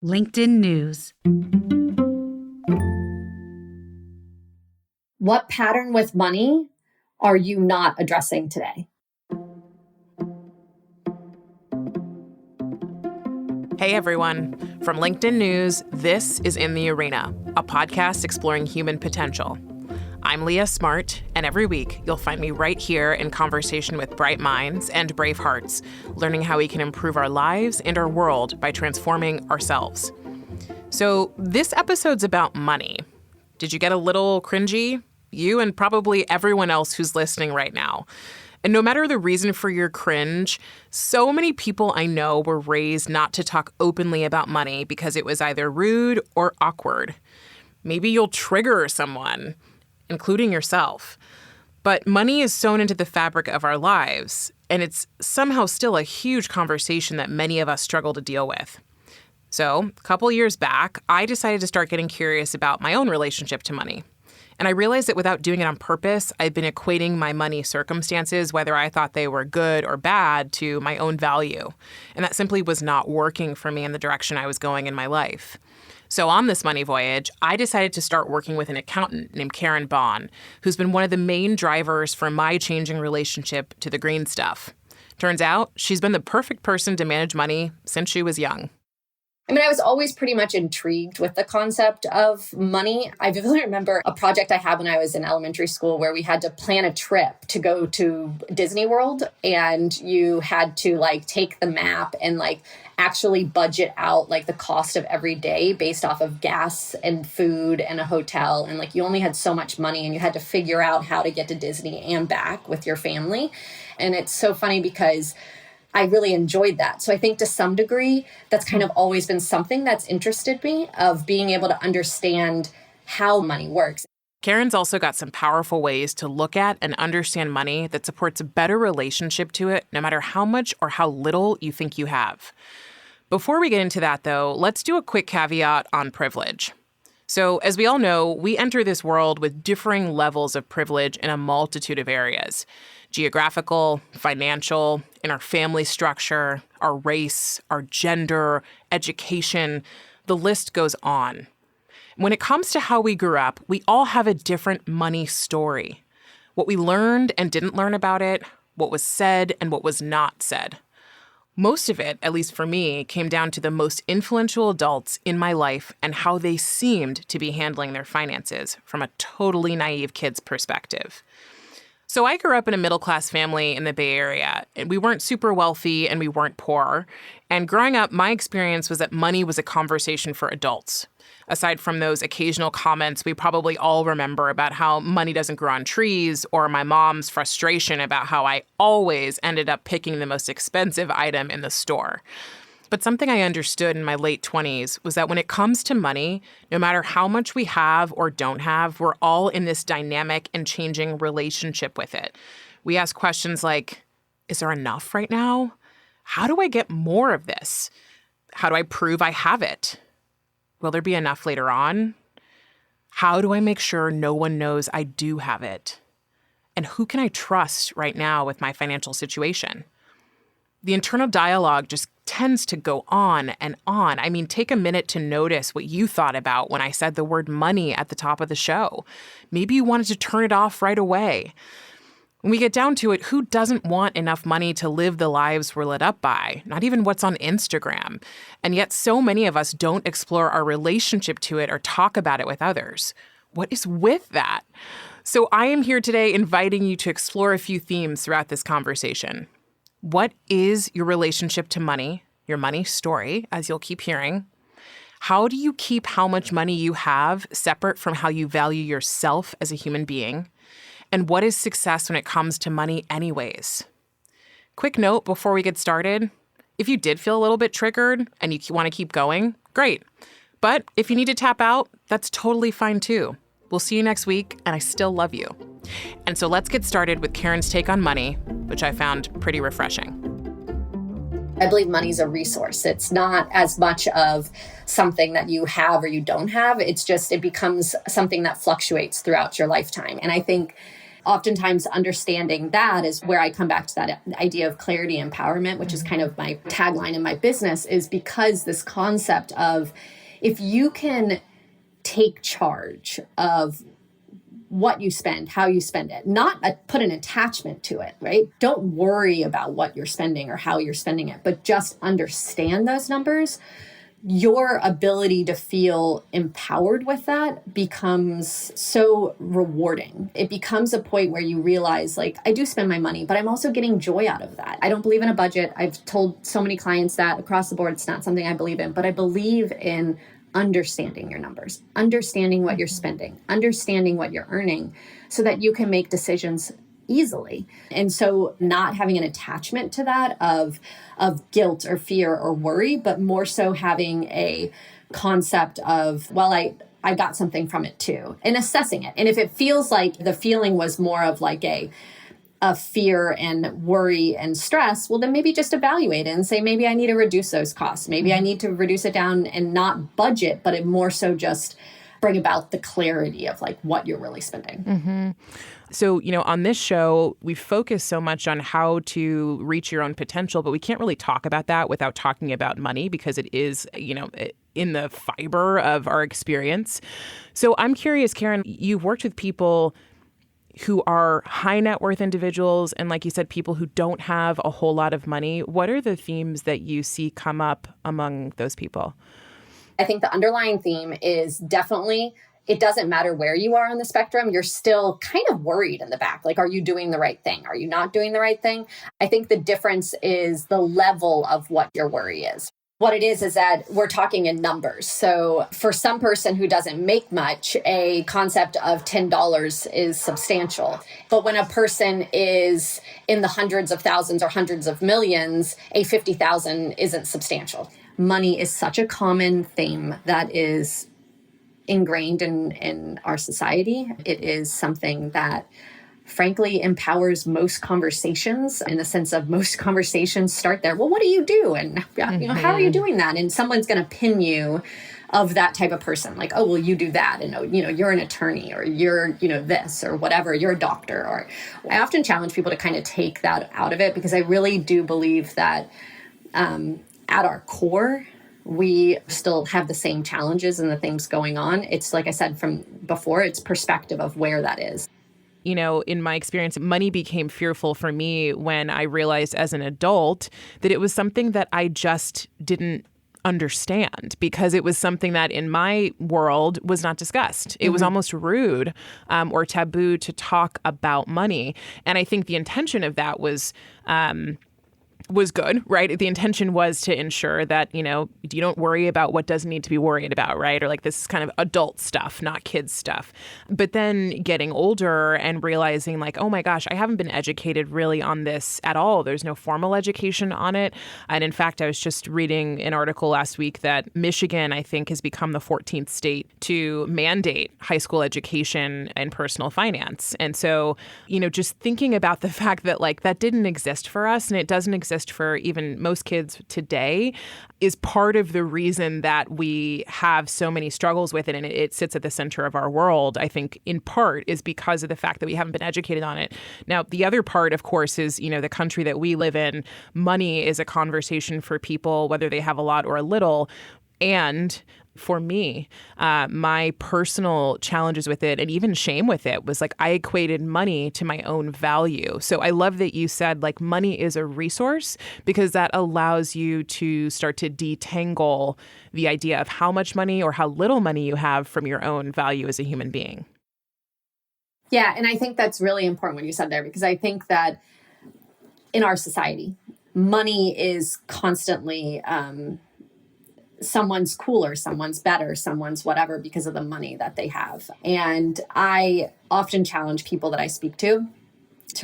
LinkedIn News. What pattern with money are you not addressing today? Hey everyone. From LinkedIn News, this is In the Arena, a podcast exploring human potential. I'm Leah Smart, and every week you'll find me right here in conversation with bright minds and brave hearts, learning how we can improve our lives and our world by transforming ourselves. So this episode's about money. Did you get a little cringy? You and probably everyone else who's listening right now. And no matter the reason for your cringe, so many people I know were raised not to talk openly about money because it was either rude or awkward. Maybe you'll trigger someone, including yourself. But money is sewn into the fabric of our lives, and it's somehow still a huge conversation that many of us struggle to deal with. So, a couple years back, I decided to start getting curious about my own relationship to money. And I realized that without doing it on purpose, I'd been equating my money circumstances, whether I thought they were good or bad, to my own value. And that simply was not working for me in the direction I was going in my life. So on this money voyage, I decided to start working with an accountant named Bahn, who's been one of the main drivers for my changing relationship to the green stuff. Turns out, she's been the perfect person to manage money since she was young. I was always pretty much intrigued with the concept of money. I vividly remember a project I had when I was in elementary school where we had to plan a trip to go to Disney World, and you had to take the map and actually budget out the cost of every day based off of gas and food and a hotel. And you only had so much money, and you had to figure out how to get to Disney and back with your family. And it's so funny because I really enjoyed that. So I think to some degree, that's kind of always been something that's interested me, of being able to understand how money works. Karen's also got some powerful ways to look at and understand money that supports a better relationship to it, no matter how much or how little you think you have. Before we get into that, though, let's do a quick caveat on privilege. So, as we all know, we enter this world with differing levels of privilege in a multitude of areas: geographical, financial, in our family structure, our race, our gender, education. The list goes on. When it comes to how we grew up, we all have a different money story. What we learned and didn't learn about it, what was said and what was not said. Most of it, at least for me, came down to the most influential adults in my life and how they seemed to be handling their finances from a totally naive kid's perspective. So I grew up in a middle-class family in the Bay Area, and we weren't super wealthy and we weren't poor. And growing up, my experience was that money was a conversation for adults. Aside from those occasional comments we probably all remember about how money doesn't grow on trees, or my mom's frustration about how I always ended up picking the most expensive item in the store. But something I understood in my late 20s was that when it comes to money, no matter how much we have or don't have, we're all in this dynamic and changing relationship with it. We ask questions like, is there enough right now? How do I get more of this? How do I prove I have it? Will there be enough later on? How do I make sure no one knows I do have it? And who can I trust right now with my financial situation? The internal dialogue just tends to go on and on. Take a minute to notice what you thought about when I said the word money at the top of the show. Maybe you wanted to turn it off right away. When we get down to it, who doesn't want enough money to live the lives we're lit up by? Not even what's on Instagram. And yet so many of us don't explore our relationship to it or talk about it with others. What is with that? So I am here today inviting you to explore a few themes throughout this conversation. What is your relationship to money, your money story, as you'll keep hearing? How do you keep how much money you have separate from how you value yourself as a human being? And what is success when it comes to money anyways? Quick note before we get started. If you did feel a little bit triggered and you want to keep going, great. But if you need to tap out, that's totally fine too. We'll see you next week, and I still love you. And so let's get started with Karen's take on money, which I found pretty refreshing. I believe money is a resource. It's not as much of something that you have or you don't have. It's just, it becomes something that fluctuates throughout your lifetime. And I think oftentimes understanding that is where I come back to that idea of clarity empowerment, which is kind of my tagline in my business, is because this concept of if you can take charge of what you spend, how you spend it, not put an attachment to it, right? Don't worry about what you're spending or how you're spending it, but just understand those numbers. Your ability to feel empowered with that becomes so rewarding. It becomes a point where you realize, like, I do spend my money, but I'm also getting joy out of that. I don't believe in a budget. I've told so many clients that across the board, it's not something I believe in, but I believe in understanding your numbers, understanding what you're spending, understanding what you're earning so that you can make decisions easily. And so not having an attachment to that of guilt or fear or worry, but more so having a concept of, well, I got something from it too, and assessing it. And if it feels like the feeling was more of like a fear and worry and stress, well, then maybe just evaluate it and say, maybe I need to reduce those costs. Maybe I need to reduce it down and not budget, but it more so just bring about the clarity of like what you're really spending. Mm-hmm. So, on this show, we focus so much on how to reach your own potential, but we can't really talk about that without talking about money because it is, in the fiber of our experience. So I'm curious, Karen, you've worked with people who are high net worth individuals and, like you said, people who don't have a whole lot of money. What are the themes that you see come up among those people? I think the underlying theme is definitely, it doesn't matter where you are on the spectrum, you're still kind of worried in the back. Like, are you doing the right thing? Are you not doing the right thing? I think the difference is the level of what your worry is. What it is that we're talking in numbers. So for some person who doesn't make much, a concept of $10 is substantial. But when a person is in the hundreds of thousands or hundreds of millions, a 50,000 isn't substantial. Money is such a common theme that is ingrained in our society. It is something that frankly empowers most conversations, in the sense of most conversations start there. Well, what do you do? And how are you doing that? And someone's going to pin you of that type of person. Like, oh, well, you do that. And, you're an attorney, or you're, this or whatever, you're a doctor. Or I often challenge people to kind of take that out of it, because I really do believe that at our core, we still have the same challenges and the things going on. It's like I said from before, it's perspective of where that is. In my experience, money became fearful for me when I realized as an adult that it was something that I just didn't understand, because it was something that in my world was not discussed. It was almost rude or taboo to talk about money. And I think the intention of that was good, right? The intention was to ensure that, you don't worry about what doesn't need to be worried about, right? Or like, this is kind of adult stuff, not kids stuff. But then getting older and realizing like, oh my gosh, I haven't been educated really on this at all. There's no formal education on it. And in fact, I was just reading an article last week that Michigan, I think, has become the 14th state to mandate high school education and personal finance. And so, just thinking about the fact that like that didn't exist for us, and it doesn't exist for even most kids today, is part of the reason that we have so many struggles with it, and it sits at the center of our world. I think in part is because of the fact that we haven't been educated on it. Now, the other part, of course, is, the country that we live in. Money is a conversation for people, whether they have a lot or a little. And for me, my personal challenges with it and even shame with it was like I equated money to my own value. So I love that you said like money is a resource, because that allows you to start to detangle the idea of how much money or how little money you have from your own value as a human being. Yeah, and I think that's really important what you said there, because I think that in our society, money is constantly someone's cooler, someone's better, someone's whatever because of the money that they have. And I often challenge people that I speak to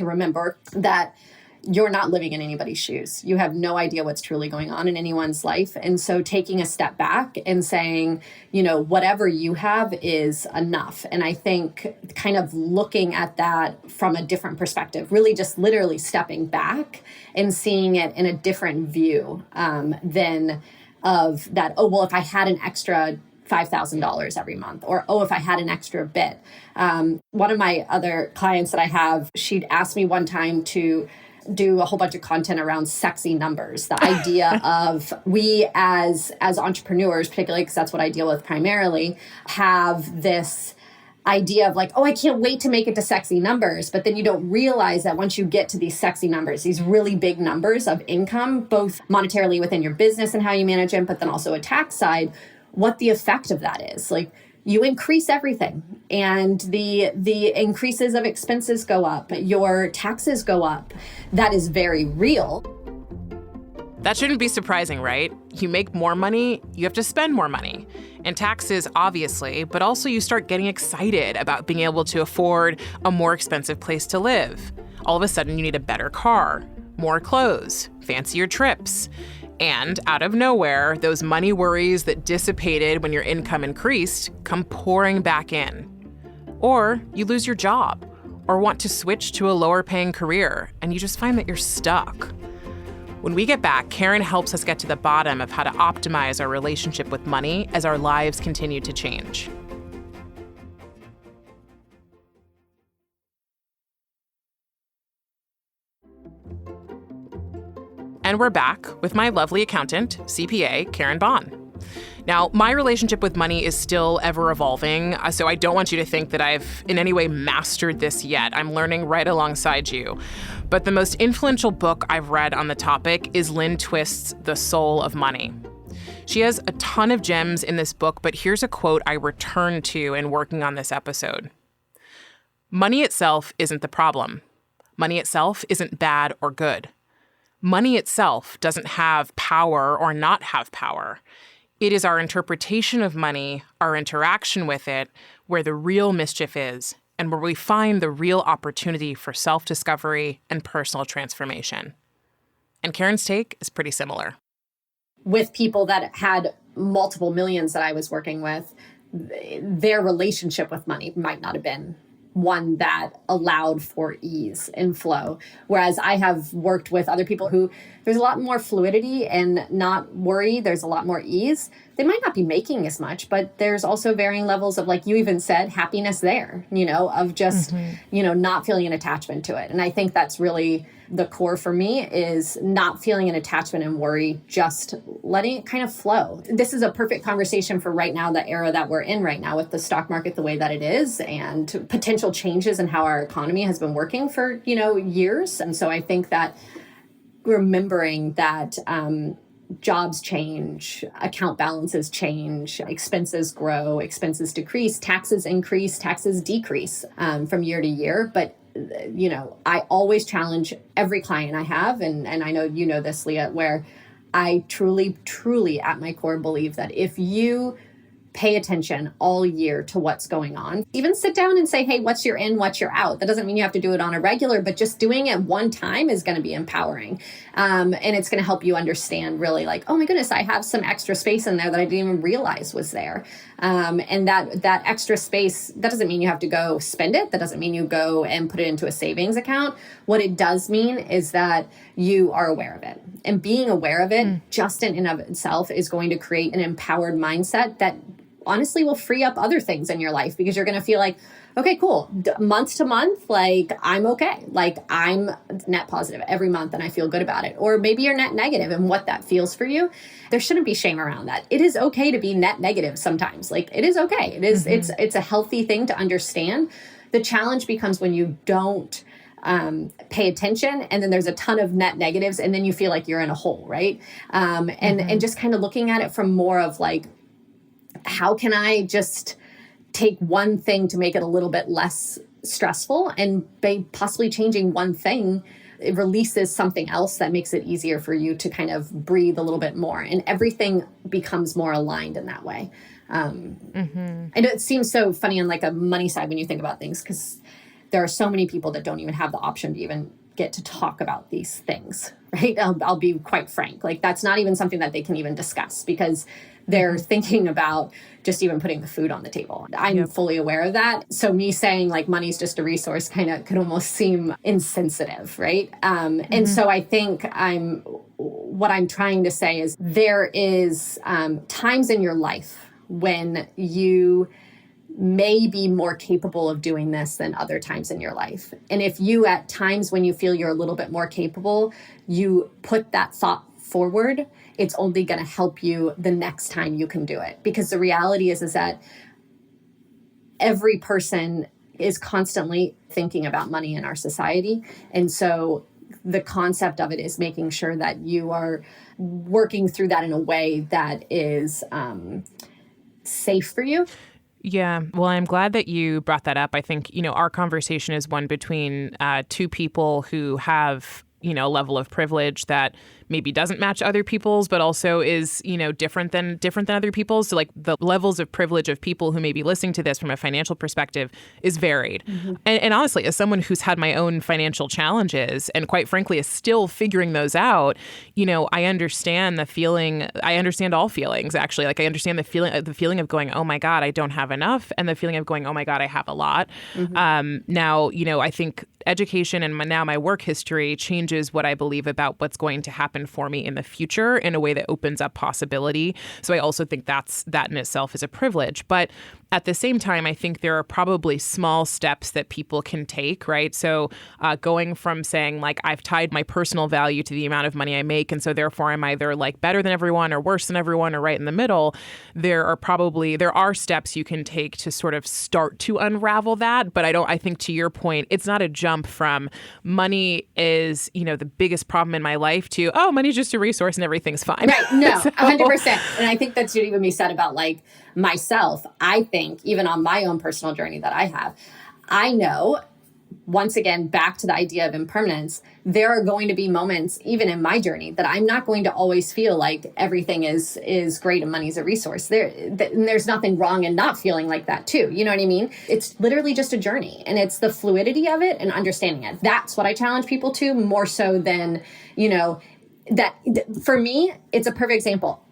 remember that you're not living in anybody's shoes. You have no idea what's truly going on in anyone's life. And so taking a step back and saying, whatever you have is enough. And I think kind of looking at that from a different perspective, really just literally stepping back and seeing it in a different view than of that, oh, well, if I had an extra $5,000 every month, or, oh, if I had an extra bit. One of my other clients that I have, she'd asked me one time to do a whole bunch of content around sexy numbers. The idea of we as entrepreneurs, particularly because that's what I deal with primarily, have this idea of like, oh, I can't wait to make it to sexy numbers. But then you don't realize that once you get to these sexy numbers, these really big numbers of income, both monetarily within your business and how you manage it, but then also a tax side, what the effect of that is. Like, you increase everything, and the increases of expenses go up, your taxes go up. That is very real. That shouldn't be surprising, right? You make more money, you have to spend more money. And taxes, obviously, but also you start getting excited about being able to afford a more expensive place to live. All of a sudden, you need a better car, more clothes, fancier trips. And out of nowhere, those money worries that dissipated when your income increased come pouring back in. Or you lose your job, or want to switch to a lower paying career, and you just find that you're stuck. When we get back, Karen helps us get to the bottom of how to optimize our relationship with money as our lives continue to change. And we're back with my lovely accountant, CPA, Karen Bahn. Now, my relationship with money is still ever evolving, so I don't want you to think that I've in any way mastered this yet. I'm learning right alongside you. But the most influential book I've read on the topic is Lynn Twist's The Soul of Money. She has a ton of gems in this book, but here's a quote I returned to in working on this episode. Money itself isn't the problem. Money itself isn't bad or good. Money itself doesn't have power or not have power. It is our interpretation of money, our interaction with it, where the real mischief is, and where we find the real opportunity for self-discovery and personal transformation. And Karen's take is pretty similar. With people that had multiple millions that I was working with, their relationship with money might not have been one that allowed for ease and flow. Whereas I have worked with other people who there's a lot more fluidity and not worry. There's a lot more ease. They might not be making as much, but there's also varying levels of, like you even said, happiness there, of just, not feeling an attachment to it. And I think that's really the core for me, is not feeling an attachment and worry, just letting it kind of flow. This is a perfect conversation for right now, the era that we're in right now with the stock market the way that it is, and potential changes in how our economy has been working for, years. And so I think that remembering that jobs change, account balances change, expenses grow, expenses decrease, taxes increase, taxes decrease from year to year. But I always challenge every client I have, and I know you know this, Leah, where I truly, truly at my core believe that if you pay attention all year to what's going on, even sit down and say, hey, what's your in, what's your out? That doesn't mean you have to do it on a regular, but just doing it one time is going to be empowering. And it's going to help you understand really, like, oh my goodness, I have some extra space in there that I didn't even realize was there. And that extra space, that doesn't mean you have to go spend it. That doesn't mean you go and put it into a savings account. What it does mean is that you are aware of it. And being aware of it just in and of itself is going to create an empowered mindset that honestly will free up other things in your life, because you're going to feel like, okay, cool. Month to month, like I'm okay. Like I'm net positive every month and I feel good about it. Or maybe you're net negative, and what that feels for you. There shouldn't be shame around that. It is okay to be net negative sometimes. Like it is okay. It is, it's a healthy thing to understand. The challenge becomes when you don't pay attention, and then there's a ton of net negatives, and then you feel like you're in a hole, right? And just kind of looking at it from more of like, how can I just take one thing to make it a little bit less stressful, and by possibly changing one thing, it releases something else that makes it easier for you to kind of breathe a little bit more, and everything becomes more aligned in that way. I know it seems so funny on like a money side when you think about things, because there are so many people that don't even have the option to even get to talk about these things, right? I'll be quite frank. Like that's not even something that they can even discuss, because they're thinking about just even putting the food on the table. I'm fully aware of that. So me saying like money's just a resource kind of could almost seem insensitive, right? And so I think what I'm trying to say is there is times in your life when you may be more capable of doing this than other times in your life. And if you, at times when you feel you're a little bit more capable, you put that thought forward, it's only going to help you the next time you can do it. Because the reality is that every person is constantly thinking about money in our society. And so the concept of it is making sure that you are working through that in a way that is safe for you. Yeah. Well, I'm glad that you brought that up. I think, our conversation is one between two people who have, a level of privilege that maybe doesn't match other people's, but also is, different than other people's. So like the levels of privilege of people who may be listening to this from a financial perspective is varied. Mm-hmm. And honestly, as someone who's had my own financial challenges and quite frankly is still figuring those out, I understand the feeling. I understand all feelings, actually. Like I understand the feeling of going, oh my God, I don't have enough. And the feeling of going, oh my God, I have a lot. Mm-hmm. Now, I think education and now my work history changes what I believe about what's going to happen for me in the future in a way that opens up possibility. So I also think that in itself is a privilege. But at the same time, I think there are probably small steps that people can take, right? So going from saying like, I've tied my personal value to the amount of money I make, and so therefore I'm either like better than everyone or worse than everyone or right in the middle, there are steps you can take to sort of start to unravel that. But I think to your point, it's not a jump from money is, the biggest problem in my life to, oh, money's just a resource and everything's fine. Right. No, 100%. And I think that's what even me said about like myself. I think even on my own personal journey that I have, I know, once again, back to the idea of impermanence, there are going to be moments, even in my journey, that I'm not going to always feel like everything is great and money's a resource. There's nothing wrong in not feeling like that too. You know what I mean? It's literally just a journey, and it's the fluidity of it and understanding it. That's what I challenge people to, more so than, that for me, it's a perfect example.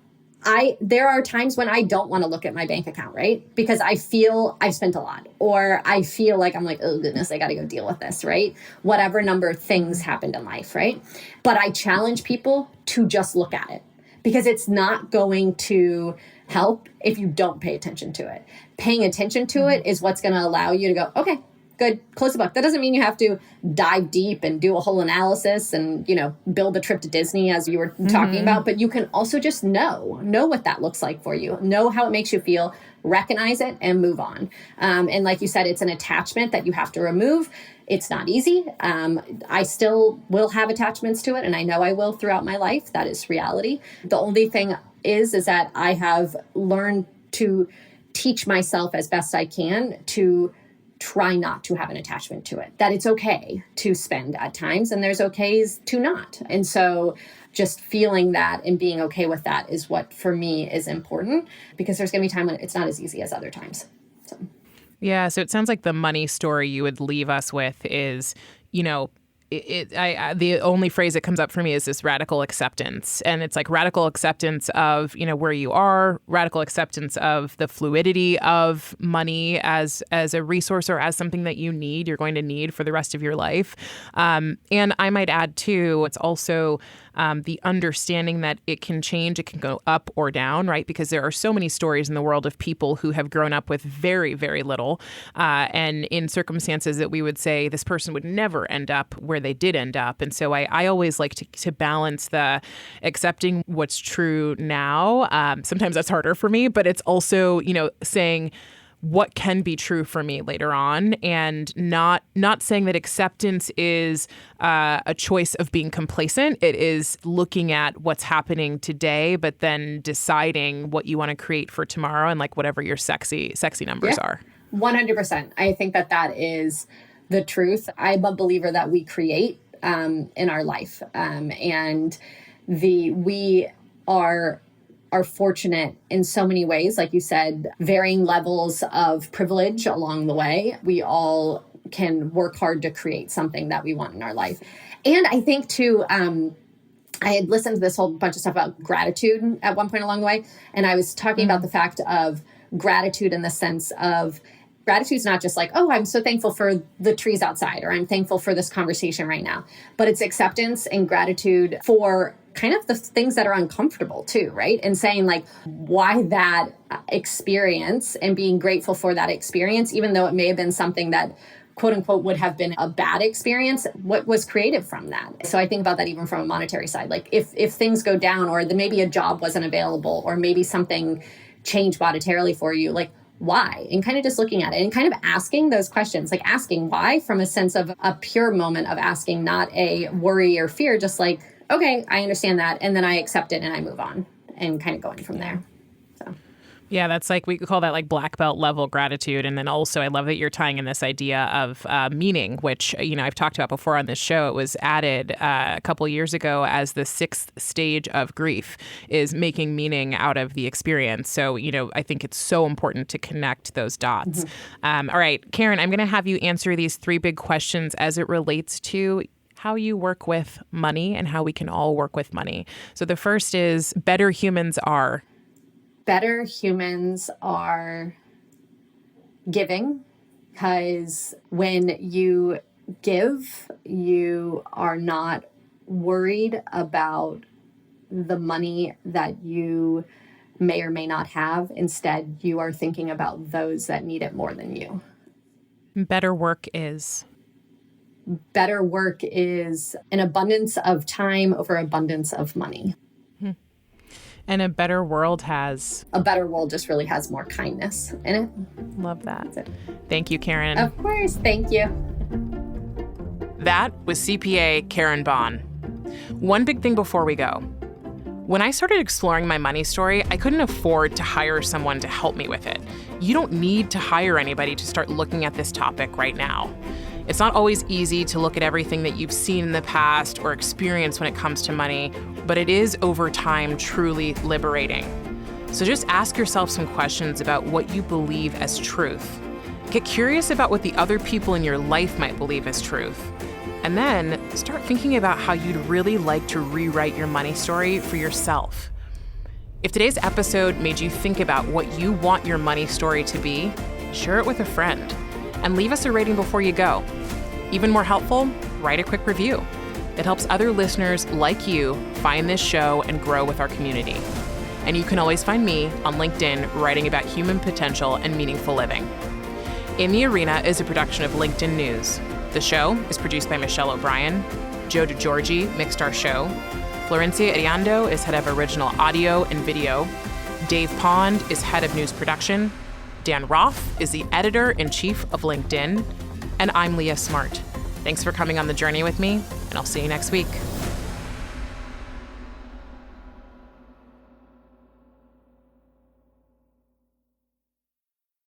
There are times when I don't want to look at my bank account, right? Because I feel I've spent a lot, or I feel like I'm like, oh goodness, I got to go deal with this, right? Whatever number of things happened in life, right? But I challenge people to just look at it, because it's not going to help if you don't pay attention to it. Paying attention to it is what's going to allow you to go, okay, good, close the book. That doesn't mean you have to dive deep and do a whole analysis and, build a trip to Disney as you were talking about, but you can also just know what that looks like for you, know how it makes you feel, recognize it and move on. And like you said, it's an attachment that you have to remove. It's not easy. I still will have attachments to it, and I know I will throughout my life. That is reality. The only thing is that I have learned to teach myself as best I can to try not to have an attachment to it, that it's okay to spend at times and there's okays to not. And so just feeling that and being okay with that is what for me is important, because there's going to be time when it's not as easy as other times. So. Yeah. So it sounds like the money story you would leave us with is, the only phrase that comes up for me is this radical acceptance. And it's like radical acceptance of, where you are, radical acceptance of the fluidity of money as a resource or as something that you're going to need for the rest of your life. And I might add too, it's also the understanding that it can change, it can go up or down, right? Because there are so many stories in the world of people who have grown up with very, very little, and in circumstances that we would say this person would never end up where they did end up. And so I always like to balance the accepting what's true now. Sometimes that's harder for me, but it's also, saying what can be true for me later on, and not saying that acceptance is a choice of being complacent. It is looking at what's happening today, but then deciding what you want to create for tomorrow, and like whatever your sexy numbers are. 100%. I think that is the truth. I'm a believer that we create in our life, and we are fortunate in so many ways, like you said, varying levels of privilege along the way. We all can work hard to create something that we want in our life. And I think too, I had listened to this whole bunch of stuff about gratitude at one point along the way. And I was talking about the fact of gratitude in the sense of gratitude's not just like, oh, I'm so thankful for the trees outside, or I'm thankful for this conversation right now, but it's acceptance and gratitude for kind of the things that are uncomfortable too, right? And saying like why that experience and being grateful for that experience, even though it may have been something that quote unquote would have been a bad experience, what was created from that. So I think about that even from a monetary side. Like if things go down, or maybe a job wasn't available, or maybe something changed monetarily for you, like why? And kind of just looking at it and kind of asking those questions, like asking why from a sense of a pure moment of asking, not a worry or fear, just like, okay, I understand that. And then I accept it and I move on and kind of going from there. Yeah, that's like, we call that like black belt level gratitude. And then also, I love that you're tying in this idea of meaning, which, I've talked about before on this show. It was added a couple years ago as the 6th stage of grief, is making meaning out of the experience. So, I think it's so important to connect those dots. All right, Karen, I'm going to have you answer these 3 big questions as it relates to how you work with money and how we can all work with money. So the first is better humans are giving, because when you give, you are not worried about the money that you may or may not have. Instead, you are thinking about those that need it more than you. Better work is an abundance of time over abundance of money. And a better world just really has more kindness in it. Love that. Thank you, Karen. Of course. Thank you. That was CPA Karen Bahn. One big thing before we go. When I started exploring my money story, I couldn't afford to hire someone to help me with it. You don't need to hire anybody to start looking at this topic right now. It's not always easy to look at everything that you've seen in the past or experienced when it comes to money, but it is over time truly liberating. So just ask yourself some questions about what you believe as truth. Get curious about what the other people in your life might believe as truth. And then start thinking about how you'd really like to rewrite your money story for yourself. If today's episode made you think about what you want your money story to be, share it with a friend. And leave us a rating before you go. Even more helpful, write a quick review. It helps other listeners like you find this show and grow with our community. And you can always find me on LinkedIn writing about human potential and meaningful living. In the Arena is a production of LinkedIn News. The show is produced by Michelle O'Brien. Joe DeGiorgi mixed our show. Florencia Ariando is head of original audio and video. Dave Pond is head of news production. Dan Roth is the editor-in-chief of LinkedIn, and I'm Leah Smart. Thanks for coming on the journey with me, and I'll see you next week.